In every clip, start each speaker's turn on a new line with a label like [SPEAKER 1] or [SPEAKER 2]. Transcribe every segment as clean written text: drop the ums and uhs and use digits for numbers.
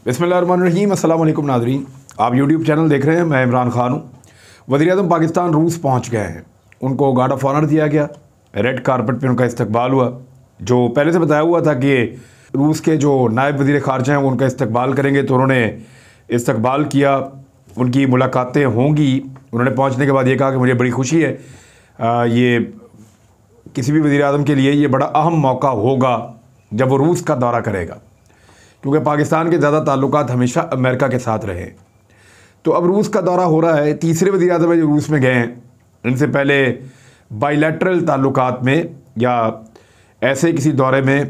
[SPEAKER 1] बिस्मिल्लाहिर्रहमानिर्रहीम। अस्सलाम वालेकुम नाज़रीन, आप यूट्यूब चैनल देख रहे हैं। मैं इमरान खान हूँ। वज़ीर-ए-आज़म पाकिस्तान रूस पहुँच गए हैं। उनको गार्ड ऑफ ऑनर दिया गया, रेड कारपेट पे उनका इस्तकबाल हुआ। जो पहले से बताया हुआ था कि रूस के जो नायब वज़ीर ख़ारजा हैं वो उनका इस्तकबाल करेंगे, तो उन्होंने इस्तकबाल किया, उनकी मुलाकातें होंगी। उन्होंने पहुँचने के बाद ये कहा कि मुझे बड़ी खुशी है, ये किसी भी वज़ीर-ए-आज़म के लिए ये बड़ा अहम मौका होगा जब वो रूस का दौरा करेगा, क्योंकि पाकिस्तान के ज़्यादा ताल्लुकात हमेशा अमेरिका के साथ रहे। तो अब रूस का दौरा हो रहा है। तीसरे वज़ीर-ए-आज़म है जो रूस में गए हैं। इनसे पहले बायलैटरल ताल्लुकात में या ऐसे किसी दौरे में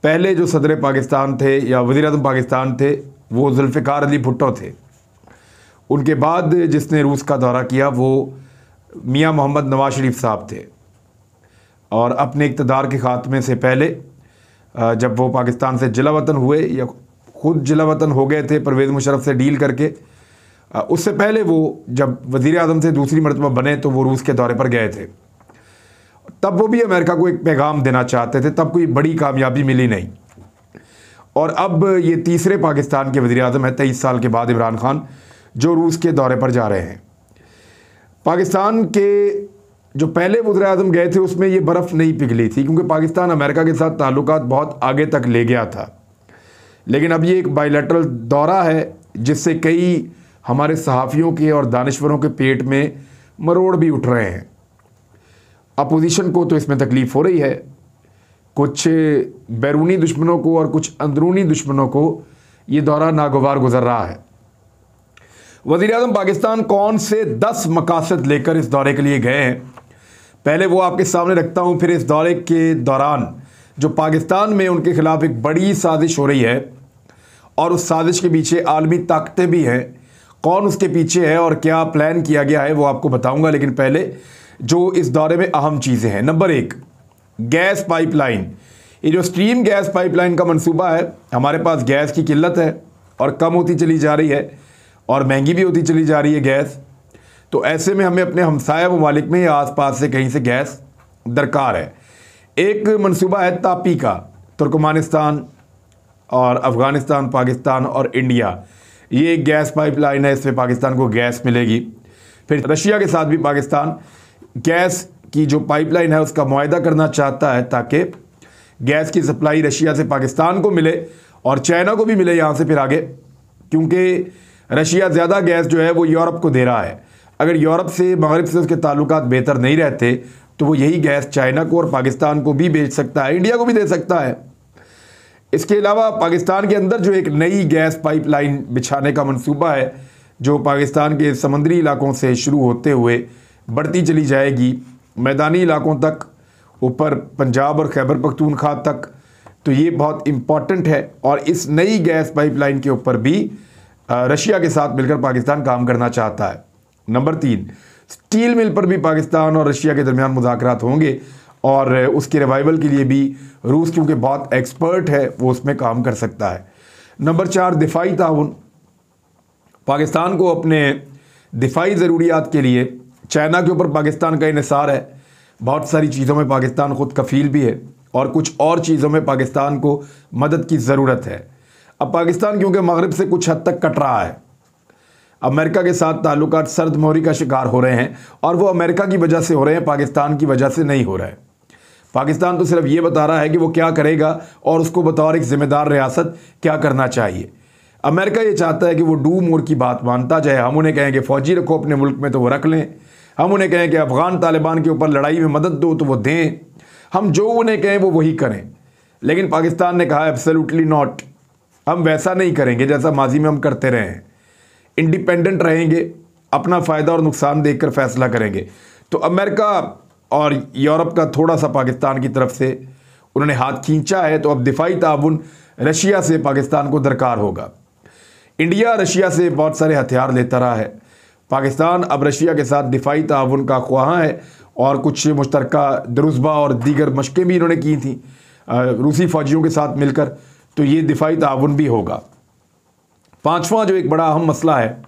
[SPEAKER 1] पहले जो सदर पाकिस्तान थे या वज़ीर-ए-आज़म पाकिस्तान थे वो जुल्फ़िकार अली भुट्टो थे। उनके बाद जिसने रूस का दौरा किया वो मियाँ मोहम्मद नवाज शरीफ साहब थे। और अपने इक़्तिदार के ख़ात्मे से पहले जब वो पाकिस्तान से जिला वतन हुए या ख़ुद जिला वतन हो गए थे परवेज़ मुशर्रफ से डील करके, उससे पहले वो जब वज़ीर आज़म से दूसरी मरतबा बने तो वो रूस के दौरे पर गए थे। तब वो भी अमेरिका को एक पैगाम देना चाहते थे, तब कोई बड़ी कामयाबी मिली नहीं। और अब ये तीसरे पाकिस्तान के वज़ीर आज़म है 23 साल के बाद, इमरान खान, जो रूस के दौरे पर जा रहे हैं। पाकिस्तान के जो पहले वज़ीर आज़म गए थे उसमें ये बर्फ़ नहीं पिघली थी, क्योंकि पाकिस्तान अमेरिका के साथ ताल्लुकात बहुत आगे तक ले गया था। लेकिन अब ये एक बायलैटरल दौरा है जिससे कई हमारे सहाफ़ियों के और दानिश्वरों के पेट में मरोड़ भी उठ रहे हैं। अपोजिशन को तो इसमें तकलीफ़ हो रही है, कुछ बैरूनी दुश्मनों को और कुछ अंदरूनी दुश्मनों को ये दौरा नागवार गुज़र रहा है। वज़ीर-ए-आज़म पाकिस्तान कौन से 10 मकासद लेकर इस दौरे के लिए गए हैं, पहले वो आपके सामने रखता हूँ। फिर इस दौरे के दौरान जो पाकिस्तान में उनके ख़िलाफ़ एक बड़ी साजिश हो रही है और उस साजिश के पीछे आलमी ताकतें भी हैं, कौन उसके पीछे है और क्या प्लान किया गया है वो आपको बताऊँगा। लेकिन पहले जो इस दौरे में अहम चीज़ें हैं, नंबर 1 गैस पाइपलाइन। ये जो स्ट्रीम गैस पाइपलाइन का मंसूबा है, हमारे पास गैस की किल्लत है और कम होती चली जा रही है और महंगी भी होती चली जा रही है गैस। तो ऐसे में हमें अपने हमसाया ममालिक में या आसपास से कहीं से गैस दरकार है। एक मंसूबा है तापी का, तुर्कमानिस्तान और अफ़गानिस्तान, पाकिस्तान और इंडिया, ये एक गैस पाइपलाइन है, इसमें पाकिस्तान को गैस मिलेगी। फिर रशिया के साथ भी पाकिस्तान गैस की जो पाइपलाइन है उसका मुआहदा करना चाहता है ताकि गैस की सप्लाई रशिया से पाकिस्तान को मिले और चाइना को भी मिले यहाँ से फिर आगे, क्योंकि रशिया ज़्यादा गैस जो है वो यूरोप को दे रहा है। अगर यूरोप से, मगरिब से उसके ताल्लुकात बेहतर नहीं रहते तो वो यही गैस चाइना को और पाकिस्तान को भी बेच सकता है, इंडिया को भी दे सकता है। इसके अलावा पाकिस्तान के अंदर जो एक नई गैस पाइपलाइन बिछाने का मंसूबा है जो पाकिस्तान के समंदरी इलाकों से शुरू होते हुए बढ़ती चली जाएगी मैदानी इलाकों तक, ऊपर पंजाब और खैबर पख्तूनख्वा तक, तो ये बहुत इम्पॉर्टेंट है। और इस नई गैस पाइपलाइन के ऊपर भी रशिया के साथ मिलकर पाकिस्तान काम करना चाहता है। नंबर 3 स्टील मिल पर भी पाकिस्तान और रशिया के दरमियान मुज़ाकरात होंगे और उसके रिवाइवल के लिए भी रूस, क्योंकि बहुत एक्सपर्ट है, वो उसमें काम कर सकता है। नंबर 4 दिफाई ताउन। पाकिस्तान को अपने दिफाई ज़रूरियात के लिए चाइना के ऊपर पाकिस्तान का इन्हिसार है। बहुत सारी चीज़ों में पाकिस्तान ख़ुद कफ़ील भी है और कुछ और चीज़ों में पाकिस्तान को मदद की ज़रूरत है। अब पाकिस्तान क्योंकि मगरिब से कुछ हद तक कट रहा है, अमेरिका के साथ ताल्लुकात सर्द मोहरी का शिकार हो रहे हैं और वो अमेरिका की वजह से हो रहे हैं, पाकिस्तान की वजह से नहीं हो रहा है। पाकिस्तान तो सिर्फ ये बता रहा है कि वो क्या करेगा और उसको बतौर एक ज़िम्मेदार रियासत क्या करना चाहिए। अमेरिका ये चाहता है कि वो डू मोर की बात मानता जाए। हम उन्हें कहें कि फ़ौजी रखो अपने मुल्क में तो वो रख लें, हम उन्हें कहें कि अफ़गान तालिबान के ऊपर लड़ाई में मदद दो तो वो दें, हम जो उन्हें कहें वो वही करें। लेकिन पाकिस्तान ने कहा एब्सोल्युटली नॉट, हम वैसा नहीं करेंगे जैसा माजी में हम करते रहे हैं, इंडिपेंडेंट रहेंगे, अपना फ़ायदा और नुकसान देखकर फ़ैसला करेंगे। तो अमेरिका और यूरोप का थोड़ा सा पाकिस्तान की तरफ से उन्होंने हाथ खींचा है, तो अब दिफाई ताउन रशिया से पाकिस्तान को दरकार होगा। इंडिया रशिया से बहुत सारे हथियार लेता रहा है, पाकिस्तान अब रशिया के साथ दिफाई ताउन का ख्वाह है और कुछ मुश्तरका दरुज़बा और दीगर मशक़ें भी इन्होंने की थी रूसी फ़ौजियों के साथ मिलकर, तो ये दिफाई ताउन भी होगा। 5वां जो एक बड़ा अहम मसला है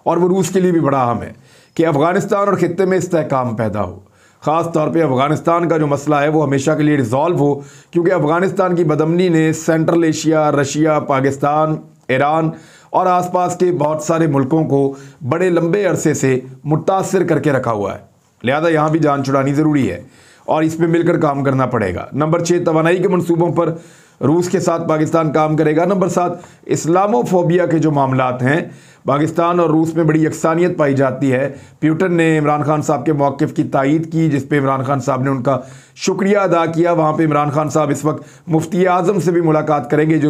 [SPEAKER 1] और वो रूस के लिए भी बड़ा अहम है कि अफ़गानिस्तान और ख़ित्ते में इस्तेहकाम पैदा हो। ख़ास तौर पे अफ़गानिस्तान का जो मसला है वो हमेशा के लिए रिज़ॉल्व हो, क्योंकि अफ़गानिस्तान की बदअमनी ने central Asia, Russia, Pakistan, Iran और आसपास के बहुत सारे मुल्कों को बड़े लंबे अरसे से मुतासर करके रखा हुआ है। लिहाजा यहाँ भी जान छुड़ानी ज़रूरी है और इस पर मिलकर काम करना पड़ेगा। नंबर 6, तवानाई के मंसूबों पर रूस के साथ पाकिस्तान काम करेगा। नंबर 7, इस्लामोफोबिया के जो मामलात हैं, पाकिस्तान और रूस में बड़ी यकसानियत पाई जाती है। पुतिन ने इमरान खान साहब के मौक़िफ़ की तायीद की, जिस पे इमरान खान साहब ने उनका शुक्रिया अदा किया। वहाँ पे इमरान खान साहब इस वक्त मुफ्ती आज़म से भी मुलाकात करेंगे, जो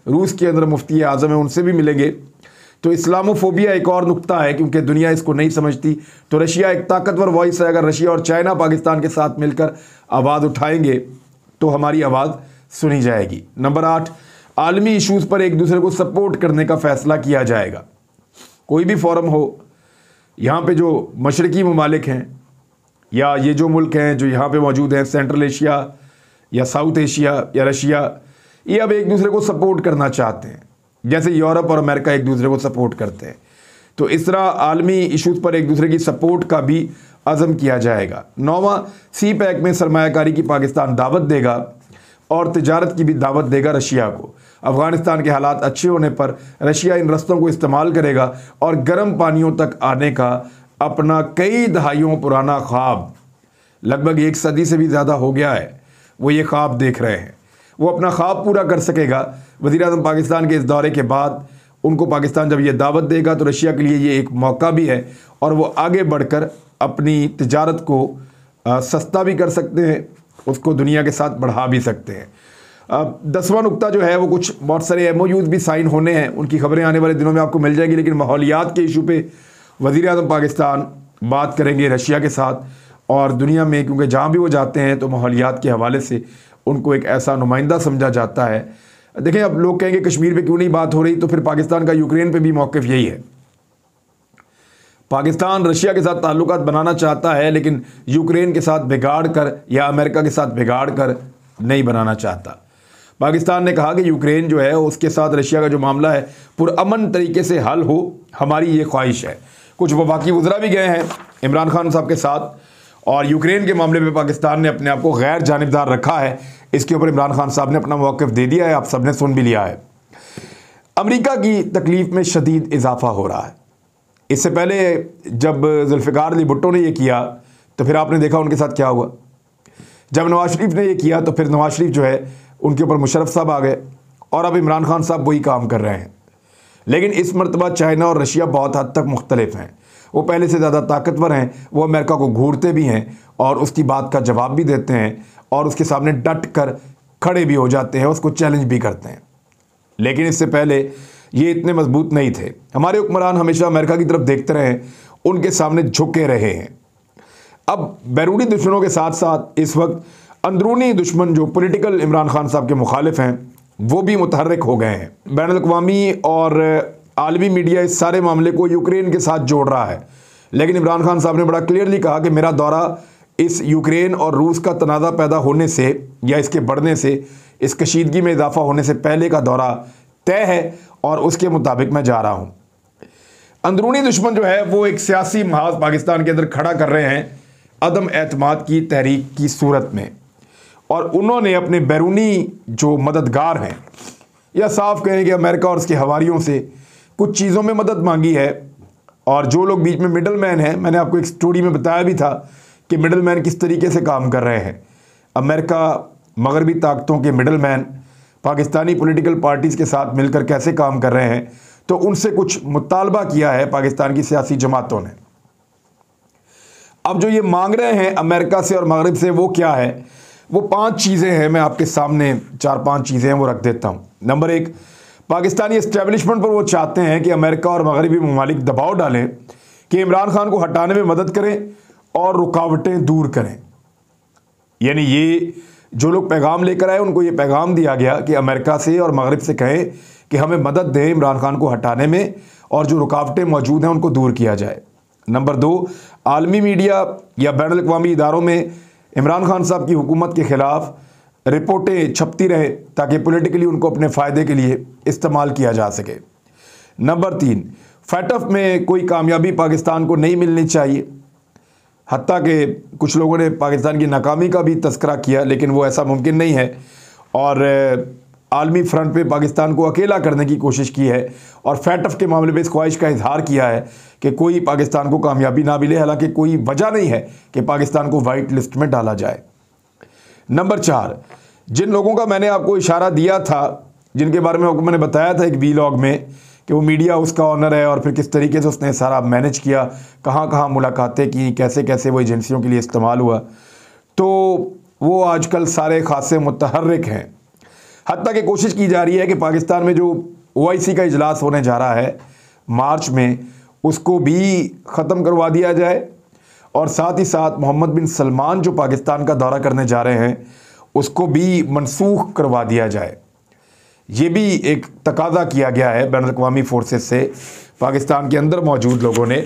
[SPEAKER 1] रूस के अंदर मुफ्ती आज़म है, उनसे भी मिलेंगे। तो इस्लामोफोबिया एक और नुक्ता है, क्योंकि दुनिया इसको नहीं समझती। तो रशिया एक ताकतवर वॉइस है। अगर रशिया और चाइना पाकिस्तान के साथ मिलकर आवाज़ उठाएंगे तो हमारी आवाज़ सुनी जाएगी। नंबर 8, आलमी इशूज़ पर एक दूसरे को सपोर्ट करने का फ़ैसला किया जाएगा। कोई भी फोरम हो, यहाँ पे जो मशरकी ममालिक हैं या ये जो मुल्क हैं जो यहाँ पे मौजूद हैं, सेंट्रल एशिया या साउथ एशिया या रशिया, ये अब एक दूसरे को सपोर्ट करना चाहते हैं, जैसे यूरोप और अमेरिका एक दूसरे को सपोर्ट करते हैं। तो इस तरह आलमी इशूज़ पर एक दूसरे की सपोर्ट का भी अज़म किया जाएगा। 9वां, CPEC में सरमायाकारी की पाकिस्तान दावत देगा और तिजारत की भी दावत देगा रशिया को। अफ़गानिस्तान के हालात अच्छे होने पर रशिया इन रस्तों को इस्तेमाल करेगा और गर्म पानियों तक आने का अपना कई दहाइयों पुराना ख्वाब, लगभग 1 सदी से भी ज़्यादा हो गया है, वो ये ख्वाब देख रहे हैं, वो अपना ख्वाब पूरा कर सकेगा। वज़ीर-ए-आज़म पाकिस्तान के इस दौरे के बाद उनको पाकिस्तान जब ये दावत देगा तो रशिया के लिए ये एक मौका भी है और वो आगे बढ़कर अपनी तिजारत को सस्ता भी कर सकते हैं, उसको दुनिया के साथ बढ़ा भी सकते हैं। 10वां नुक्ता जो है वो कुछ बहुत सारे MOUs भी साइन होने हैं, उनकी खबरें आने वाले दिनों में आपको मिल जाएगी। लेकिन माहौलियात के इशू पे वज़ीर-ए-आज़म पाकिस्तान बात करेंगे रशिया के साथ, और दुनिया में क्योंकि जहाँ भी वो जाते हैं तो माहौलियात के हवाले से उनको एक ऐसा नुमाइंदा समझा जाता है। देखें, अब लोग कहेंगे कश्मीर पे क्यों नहीं बात हो रही, तो फिर पाकिस्तान का यूक्रेन पे भी मौक़िफ़ यही है। पाकिस्तान रशिया के साथ ताल्लुकात बनाना चाहता है, लेकिन यूक्रेन के साथ बिगाड़ कर या अमेरिका के साथ बिगाड़ कर नहीं बनाना चाहता। पाकिस्तान ने कहा कि यूक्रेन जो है उसके साथ रशिया का जो मामला है पुरअमन तरीके से हल हो, हमारी ये ख्वाहिश है। कुछ वफाकी वज़रा भी गए हैं इमरान खान साहब के साथ, और यूक्रेन के मामले में पाकिस्तान ने अपने आप को गैर जानिबदार रखा है। इसके ऊपर इमरान खान साहब ने अपना मौक़िफ़ दे दिया है, आप सब ने सुन भी लिया है। अमेरिका की तकलीफ़ में शदीद इजाफा हो रहा है। इससे पहले जब जुल्फ़िकार अली भुट्टो ने ये किया तो फिर आपने देखा उनके साथ क्या हुआ। जब नवाज शरीफ ने ये किया तो फिर नवाज शरीफ जो है उनके ऊपर मुशर्रफ साहब आ गए, और अब इमरान खान साहब वही काम कर रहे हैं। लेकिन इस मरतबा चाइना और रशिया बहुत हद तक मुख्तलिफ हैं। वो पहले से ज़्यादा ताकतवर हैं, वो अमेरिका को घूरते भी हैं और उसकी बात का जवाब भी देते हैं और उसके सामने डट कर खड़े भी हो जाते हैं, उसको चैलेंज भी करते हैं। लेकिन इससे पहले ये इतने मजबूत नहीं थे। हमारे हुक्मरान हमेशा अमेरिका की तरफ देखते रहे, उनके सामने झुके रहे हैं। अब बैरूनी दुश्मनों के साथ साथ इस वक्त अंदरूनी दुश्मन जो पॉलिटिकल इमरान खान साहब के मुखालिफ हैं वो भी मुतहर्रिक हो गए हैं। बैनुल-अक़वामी और आलमी मीडिया इस सारे मामले को यूक्रेन के साथ जोड़ रहा है, लेकिन इमरान खान साहब ने बड़ा क्लियरली कहा कि मेरा दौरा इस यूक्रेन और रूस का तनाज़ा पैदा होने से या इसके बढ़ने से, इस कशीदगी में इजाफा होने से पहले का दौरा तय है और उसके मुताबिक मैं जा रहा हूँ। अंदरूनी दुश्मन जो है वो एक सियासी महाज पाकिस्तान के अंदर खड़ा कर रहे हैं अदम एतमाद की तहरीक की सूरत में, और उन्होंने अपने बैरूनी जो मददगार हैं या साफ कहें कि अमेरिका और उसके हवारियों से कुछ चीज़ों में मदद मांगी है। और जो लोग बीच में मिडल मैन हैं, मैंने आपको एक स्टोरी में बताया भी था कि मिडल मैन किस तरीके से काम कर रहे हैं। अमेरिका मगरबी ताकतों के middle man Pakistani political parties के साथ मिलकर कैसे काम कर रहे हैं, तो उनसे कुछ मुतालबा किया है पाकिस्तान की सियासी जमातों ने। अब जो ये मांग रहे हैं अमेरिका से और मगरब से, वो क्या है? वो 5 चीज़ें हैं, मैं आपके सामने 4-5 चीज़ें हैं वो रख देता हूँ। नंबर 1, पाकिस्तानी इस्टेब्लिशमेंट पर वो चाहते हैं कि अमेरिका और मगरबी ममालिक दबाव डालें कि इमरान खान को हटाने में मदद करें और रुकावटें दूर करें। यानी ये जो लोग पैगाम लेकर आए उनको ये पैगाम दिया गया कि अमेरिका से और मगरब से कहें कि हमें मदद दें इमरान खान को हटाने में, और जो रुकावटें मौजूद हैं उनको दूर किया जाए। नंबर 2, आलमी मीडिया या बैनुल-अक़वामी इदारों में इमरान खान साहब की हुकूमत के ख़िलाफ़ रिपोर्टें छपती रहे ताकि पॉलिटिकली उनको अपने फ़ायदे के लिए इस्तेमाल किया जा सके। नंबर 3, फैटफ में कोई कामयाबी पाकिस्तान को नहीं मिलनी चाहिए। हत्ता कि कुछ लोगों ने पाकिस्तान की नाकामी का भी तज़किरा किया, लेकिन वो ऐसा मुमकिन नहीं है। और आलमी फ्रंट पे पाकिस्तान को अकेला करने की कोशिश की है और फैटफ के मामले में इस ख्वाहिश का इजहार किया है कि कोई पाकिस्तान को कामयाबी ना मिले, हालांकि कोई वजह नहीं है कि पाकिस्तान को वाइट लिस्ट में डाला जाए। नंबर 4, जिन लोगों का मैंने आपको इशारा दिया था, जिनके बारे में आपको मैंने बताया था एक वीलॉग में कि वो मीडिया उसका ऑनर है और फिर किस तरीके से उसने सारा मैनेज किया, कहाँ कहाँ मुलाकातें की, कैसे कैसे वो एजेंसियों के लिए इस्तेमाल हुआ, तो वो आजकल सारे खासे मुतहर्रिक हैं। हत्ता कि कोशिश की जा रही है कि पाकिस्तान में जो OIC का इजलास होने जा रहा है मार्च में, उसको भी ख़त्म करवा दिया जाए और साथ ही साथ मोहम्मद बिन सलमान जो पाकिस्तान का दौरा करने जा रहे हैं उसको भी मनसूख करवा दिया जाए। ये भी एक तकाजा किया गया है बैनुल अक़वामी फोर्सेस से, पाकिस्तान के अंदर मौजूद लोगों ने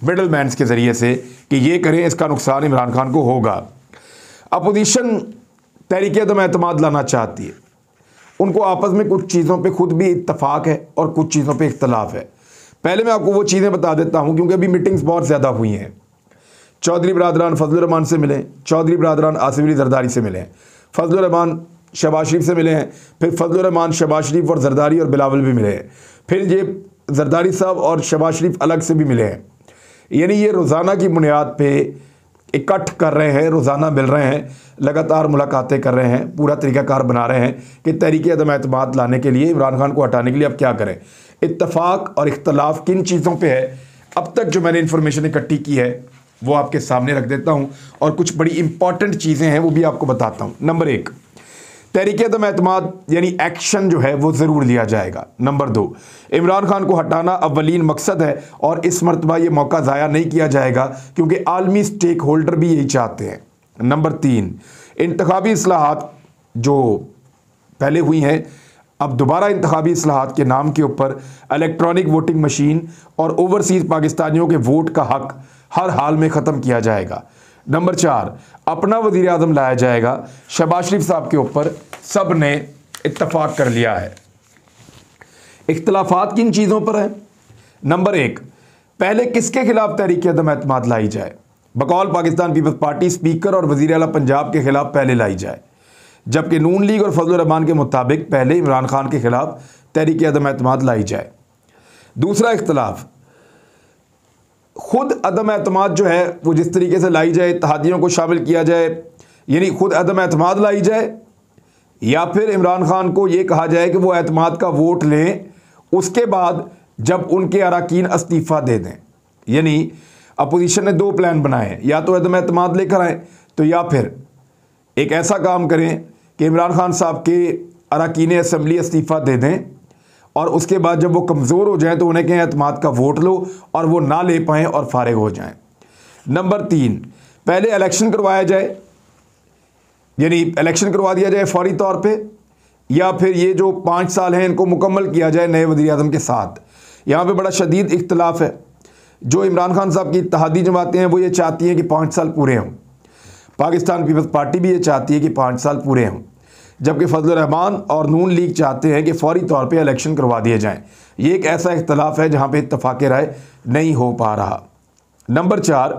[SPEAKER 1] मिडल मैन्स के ज़रिए से, कि ये करें, इसका नुकसान इमरान खान को होगा। अपोजिशन तहरीक अदम एतमाद लाना चाहती है, उनको आपस में कुछ चीज़ों पे खुद भी इत्तफाक है और कुछ चीज़ों पे इख्तलाफ है। पहले मैं आपको वो चीज़ें बता देता हूँ, क्योंकि अभी मीटिंग्स बहुत ज़्यादा हुई हैं। चौधरी बरादरान फजलुर रहमान से मिले, चौधरी बरादरान आसिफ अली जरदारी से मिले, फजलुर रहमान शहबाज शरीफ से मिले हैं, फिर फजलुर रहमान शहबाज शरीफ और जरदारी और बिलावल भी मिले हैं, फिर ये जरदारी साहब और शहबाज शरीफ अलग से भी मिले हैं। यानी ये रोज़ाना की बुनियाद पे इकट्ठ कर रहे हैं, रोज़ाना मिल रहे हैं, लगातार मुलाकातें कर रहे हैं, पूरा तरीक़ाकार बना रहे हैं कि तहरीक अदम एतमाद लाने के लिए, इमरान खान को हटाने के लिए अब क्या करें। इत्तफाक और इख्तलाफ किन चीज़ों पे है, अब तक जो मैंने इन्फॉर्मेशन इकट्ठी की है वो आपके सामने रख देता हूँ और कुछ बड़ी इंपॉर्टेंट चीज़ें हैं वो भी आपको बताता हूँ। नंबर 1, तहरीक अदम एतमाद यानी एक्शन जो है वो ज़रूर लिया जाएगा। नंबर 2, इमरान खान को हटाना अव्वलीन मकसद है और इस मरतबा ये मौका ज़ाया नहीं किया जाएगा क्योंकि आलमी स्टेक होल्डर भी यही चाहते हैं। नंबर 3, इंतखाबी इस्लाहात जो पहले हुई हैं, अब दोबारा इंतखाबी इस्लाहात के नाम के ऊपर इलेक्ट्रॉनिक वोटिंग मशीन और ओवरसीज़ पाकिस्तानियों के वोट का हक हर हाल में ख़त्म किया जाएगा। नंबर 4, अपना वज़ीर आज़म लाया जाएगा। शहबाज शरीफ साहब के ऊपर सब ने इत्तफाक कर लिया है। इख्तलाफात किन चीज़ों पर है? नंबर 1, पहले किसके खिलाफ तहरीक अदम एतमाद लाई जाए? बकौल पाकिस्तान पीपल्स पार्टी स्पीकर और वज़ीर आला पंजाब के खिलाफ पहले लाई जाए, जबकि नून लीग और फजलुर रहमान के मुताबिक पहले इमरान खान के खिलाफ तहरीक अदम एतमाद लाई जाए। दूसरा इख्तलाफ, खुद अदम एतमाद जो है वो जिस तरीके से लाई जाए, इत्तेहादियों को शामिल किया जाए, यानी खुद अदम एतमाद लाई जाए, या फिर इमरान खान को ये कहा जाए कि वो एतमाद का वोट लें, उसके बाद जब उनके अरकान इस्तीफ़ा दे दें। यानी अपोजिशन ने 2 प्लान बनाए हैं, या तो अदम एतमाद लेकर आएँ, तो या फिर एक ऐसा काम करें कि इमरान खान साहब के अरकान असम्बली इस्तीफ़ा दे दें और उसके बाद जब वो कमज़ोर हो जाएं तो उन्हें कहें एतमाद का वोट लो और वो ना ले पाएँ और फारिग हो जाएं। नंबर 3, पहले इलेक्शन करवाया जाए, यानी इलेक्शन करवा दिया जाए फौरी तौर पे, या फिर ये जो 5 साल हैं इनको मुकम्मल किया जाए नए वज़ीर आज़म के साथ। यहाँ पे बड़ा शदीद इख्तलाफ है। जो इमरान खान साहब की इत्तेहादी जमातें हैं वो ये चाहती हैं कि 5 साल पूरे हों, पाकिस्तान पीपल्स पार्टी भी ये चाहती है कि 5 साल पूरे हों, जबकि फजलुर रहमान और नून लीग चाहते हैं कि फौरी तौर पे इलेक्शन करवा दिए जाएं। ये एक ऐसा इख्तलाफ है जहाँ पे इत्तफाक़ राय नहीं हो पा रहा। नंबर 4,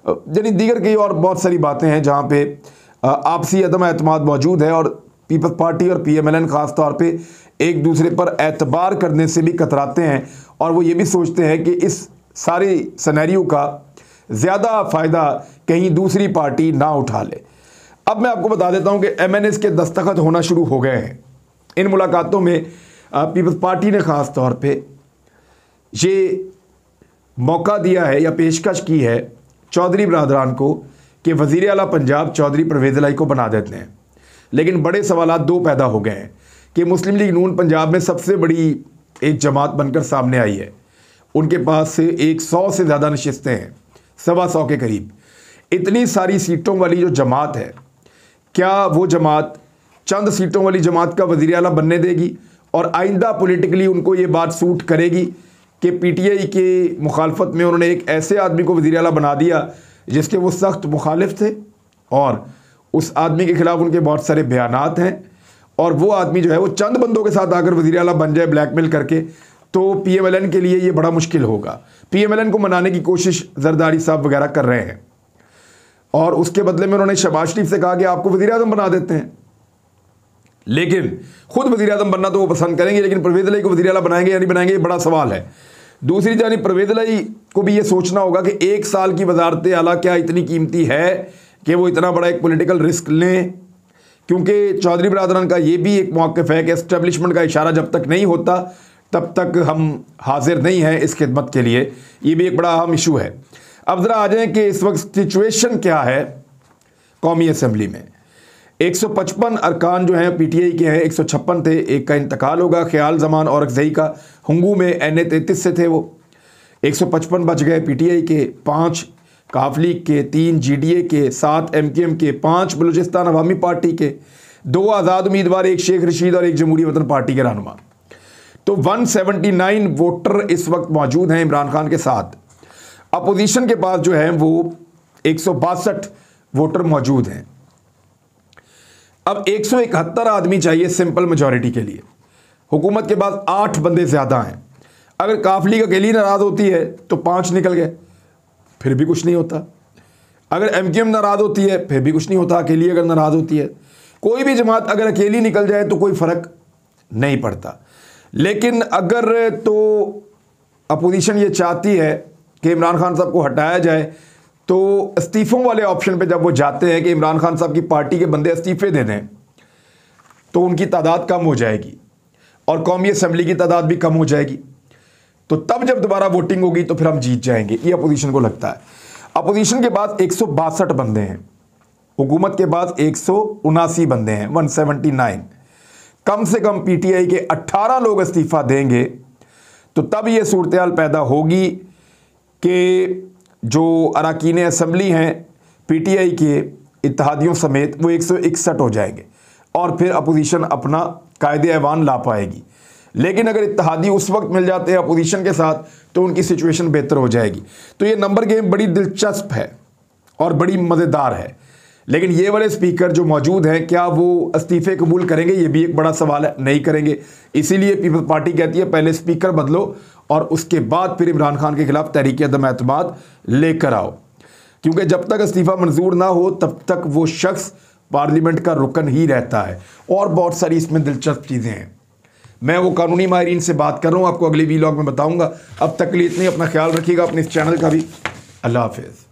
[SPEAKER 1] यानी दीगर कई और बहुत सारी बातें हैं जहाँ पे आपसी अदम एतमाद मौजूद है और पीपल्स पार्टी और PMLN ख़ास तौर पे एक दूसरे पर एतबार करने से भी कतराते हैं और वो ये भी सोचते हैं कि इस सारे सिनेरियो का ज़्यादा फ़ायदा कहीं दूसरी पार्टी ना उठा ले। अब मैं आपको बता देता हूं कि MNS के दस्तखत होना शुरू हो गए हैं। इन मुलाकातों में पीपल्स पार्टी ने ख़ास तौर पे ये मौका दिया है या पेशकश की है चौधरी बरादरान को कि वज़ीर आला पंजाब चौधरी परवेज़ इलाही को बना देते हैं। लेकिन बड़े सवालात 2 पैदा हो गए हैं कि मुस्लिम लीग नून पंजाब में सबसे बड़ी एक जमात बनकर सामने आई है। उनके पास से 100 से ज़्यादा नशिस्तें हैं, 125 के करीब। इतनी सारी सीटों वाली जो जमात है, क्या वो जमात चंद सीटों वाली जमात का वज़ीर आला बनने देगी? और आइंदा पॉलिटिकली उनको ये बात सूट करेगी कि PTI के मुखालफत में उन्होंने एक ऐसे आदमी को वज़ीर आला बना दिया जिसके वो सख्त मुखालिफ थे और उस आदमी के ख़िलाफ़ उनके बहुत सारे बयानात हैं, और वो आदमी जो है वो चंद बंदों के साथ आकर वज़ीर आला बन जाए ब्लैकमेल करके, तो PMLN के लिए ये बड़ा मुश्किल होगा। PMLN को मनाने की कोशिश जरदारी साहब वगैरह कर रहे हैं और उसके बदले में उन्होंने शहबाज शरीफ से कहा कि आपको वज़ीर आज़म बना देते हैं। लेकिन खुद वज़ीर आज़म बनना तो वो पसंद करेंगे, लेकिन परवेज़ इलाही को वज़ीर आला बनाएंगे या नहीं बनाएंगे, ये बड़ा सवाल है। दूसरी जानिब परवेज़ इलाही को भी ये सोचना होगा कि 1 साल की वज़ारत आला क्या इतनी कीमती है कि वो इतना बड़ा एक पॉलिटिकल रिस्क लें, क्योंकि चौधरी बरादरान का ये भी एक मौक़िफ़ है कि एस्टेब्लिशमेंट का इशारा जब तक नहीं होता तब तक हम हाजिर नहीं हैं इस खिदमत के लिए। ये भी एक बड़ा अहम इशू है। अब ज़रा आ जाएँ कि इस वक्त सिचुएशन क्या है कौमी असम्बली में। 155 अरकान जो हैं पीटीआई के हैं, 156 थे, एक का इंतकाल होगा, ख्याल जमान और अकज़ई का हुंगू में NA-33 से थे, वो 155 बच गए पीटीआई के, 5 काफ लीग के, 3 GDA के, 7 MKM के, 5 बलूचिस्तान अवामी पार्टी के, 2 आज़ाद उम्मीदवार, 1 शेख रशीद और 1 जमहूरी वतन पार्टी के रहनुमा। तो 179 वोटर इस वक्त मौजूद हैं इमरान खान के साथ। अपोजिशन के पास जो है वो 162 वोटर मौजूद हैं। अब 171 आदमी चाहिए सिंपल मेजॉरिटी के लिए। हुकूमत के पास 8 बंदे ज़्यादा हैं। अगर काफ लीग अकेली नाराज़ होती है तो 5 निकल गए, फिर भी कुछ नहीं होता। अगर MKM नाराज़ होती है फिर भी कुछ नहीं होता, अकेली अगर नाराज़ होती है। कोई भी जमात अगर अकेली निकल जाए तो कोई फ़र्क नहीं पड़ता। लेकिन अगर तो अपोजिशन ये चाहती है कि इमरान खान साहब को हटाया जाए, तो इस्तीफ़ों वाले ऑप्शन पे जब वो जाते हैं कि इमरान खान साहब की पार्टी के बंदे इस्तीफ़े दे दें तो उनकी तादाद कम हो जाएगी और कौमी असम्बली की तादाद भी कम हो जाएगी। तो तब जब दोबारा वोटिंग होगी तो फिर हम जीत जाएंगे, ये अपोजिशन को लगता है। अपोजिशन के पास 162 बंदे हैं, हुकूमत के पास 179 बंदे हैं, 179। कम से कम पीटीआई के 18 लोग इस्तीफ़ा देंगे तो तब ये सूरत हाल पैदा होगी कि जो अरकान असम्बली हैं पीटीआई के इत्तेहादियों समेत वो 161 हो जाएंगे और फिर अपोजिशन अपना कायदे ऐवान ला पाएगी। लेकिन अगर इत्तेहादी उस वक्त मिल जाते हैं अपोजिशन के साथ तो उनकी सिचुएशन बेहतर हो जाएगी। तो ये नंबर गेम बड़ी दिलचस्प है और बड़ी मज़ेदार है। लेकिन ये वाले स्पीकर जो मौजूद हैं क्या वो इस्तीफ़े कबूल करेंगे, ये भी एक बड़ा सवाल है। नहीं करेंगे। इसीलिए पीपल्स पार्टी कहती है पहले स्पीकर बदलो और उसके बाद फिर इमरान खान के खिलाफ तहरीक अदम एतमाद लेकर आओ, क्योंकि जब तक इस्तीफ़ा मंजूर ना हो तब तक वो शख्स पार्लियामेंट का रुकन ही रहता है। और बहुत सारी इसमें दिलचस्प चीज़ें हैं। मैं वो कानूनी माहिरीन से बात कर रहा हूँ, आपको अगले वीलॉग में बताऊँगा। अब तक के लिए इतनी, अपना ख्याल रखिएगा, अपने इस चैनल का भी। अल्लाह हाफिज़।